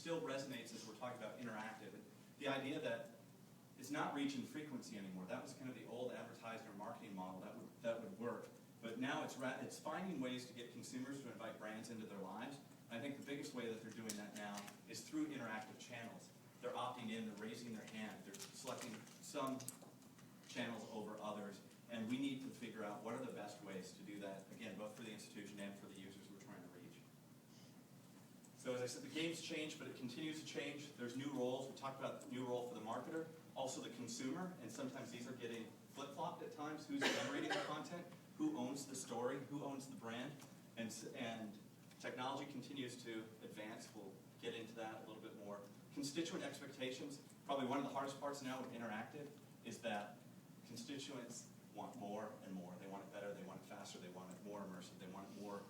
still resonates as we're talking about interactive. The idea that it's not reach and frequency anymore. That was kind of the old advertising or marketing model that would work. But now it's finding ways to get consumers to invite brands into their lives. I think the biggest way that they're doing that now is through interactive channels. They're opting in, they're raising their hand, they're selecting some channels over others, and we need to figure out what are the best ways to do that, again, both for the institution and for the users we're trying to reach. So as I said, the game's changed, but it continues to change. There's new roles. We talked about the new role for the marketer, also the consumer, and sometimes these are getting flip-flopped at times. Who's generating the content? Who owns the story? Who owns the brand? And technology continues to advance. We'll get into that a little bit more. Constituent expectations, probably one of the hardest parts now with interactive is that constituents want more and more. They want it better, they want it faster, they want it more immersive, they want it more,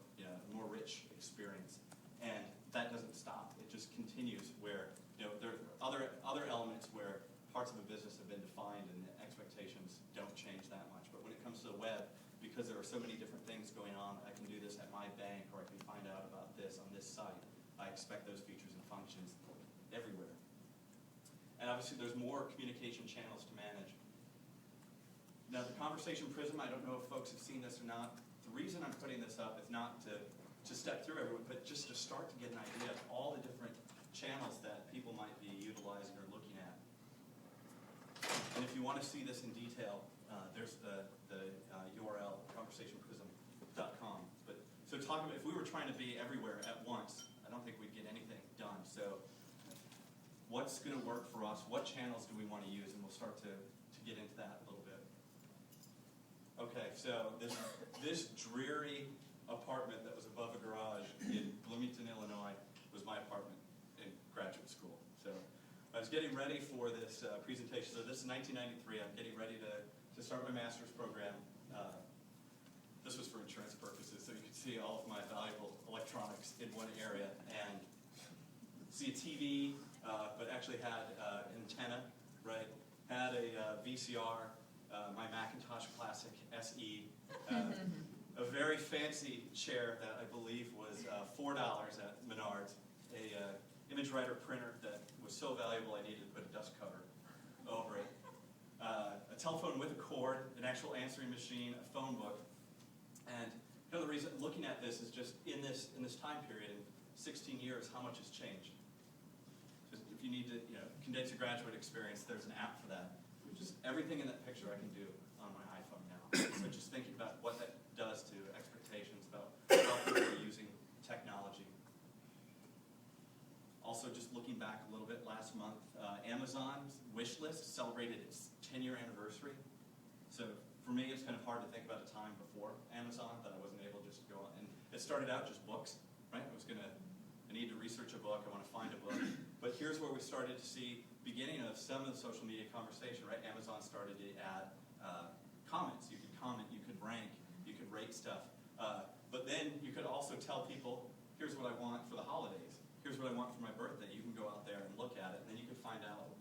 more rich experience. And that doesn't stop. It just continues where, there are other elements where parts of a business have been defined and the expectations don't change that much. But when it comes to the web, because there are so many different things going on, I can do this at my bank, or I can find out about this on this site. I expect those features and functions everywhere. And obviously there's more communication channels to manage. Now the conversation prism, I don't know if folks have seen this or not. The reason I'm putting this up is not to step through everyone, but just to start to get an idea of all the different channels that people might be utilizing or looking at. And if you want to see this in detail, there's the URL, conversationprism.com. But so talking about if we were trying to be everywhere at once, I don't think we'd get anything done. So what's going to work for us? What channels do we want to use? And we'll start to get into that a little bit. Okay, so this dreary apartment that was above a garage in Bloomington, Illinois, was my apartment in graduate school. So I was getting ready for this presentation. So this is 1993. I'm getting ready to start my master's program. This was for insurance purposes, so you could see all of my valuable electronics in one area and see a TV, but actually had an antenna, right? Had a VCR, my Macintosh Classic SE, a very fancy chair that I believe was $4 at Menards, a image writer printer that was so valuable I needed to put a dust cover over it, a telephone with a cord, an actual answering machine, a phone book, and the reason looking at this is just in this time period, in 16 years, how much has changed. Just if you need to condense your graduate experience, there's an app for that. Just everything in that picture I can do on my iPhone now. So just thinking about what that does to expectations about how people are using technology. Also, just looking back a little bit, last month, Amazon's wish list celebrated its 10-year anniversary. So for me, it's kind of hard to think about a time before Amazon that I wasn't able to just go on. And it started out just books, right? I need to research a book, I want to find a book. But here's where we started to see beginning of some of the social media conversation, right? Amazon started to add comments. You could comment, you could rank, you could rate stuff. But then you could also tell people, here's what I want for the holidays. Here's what I want for my birthday. You can go out there and look at it, and then you can find out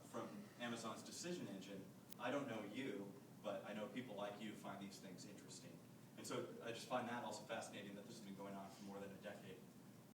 from Amazon's decision engine, I don't know you, but I know people like you find these things interesting. And so I just find that also fascinating that this has been going on for more than a decade.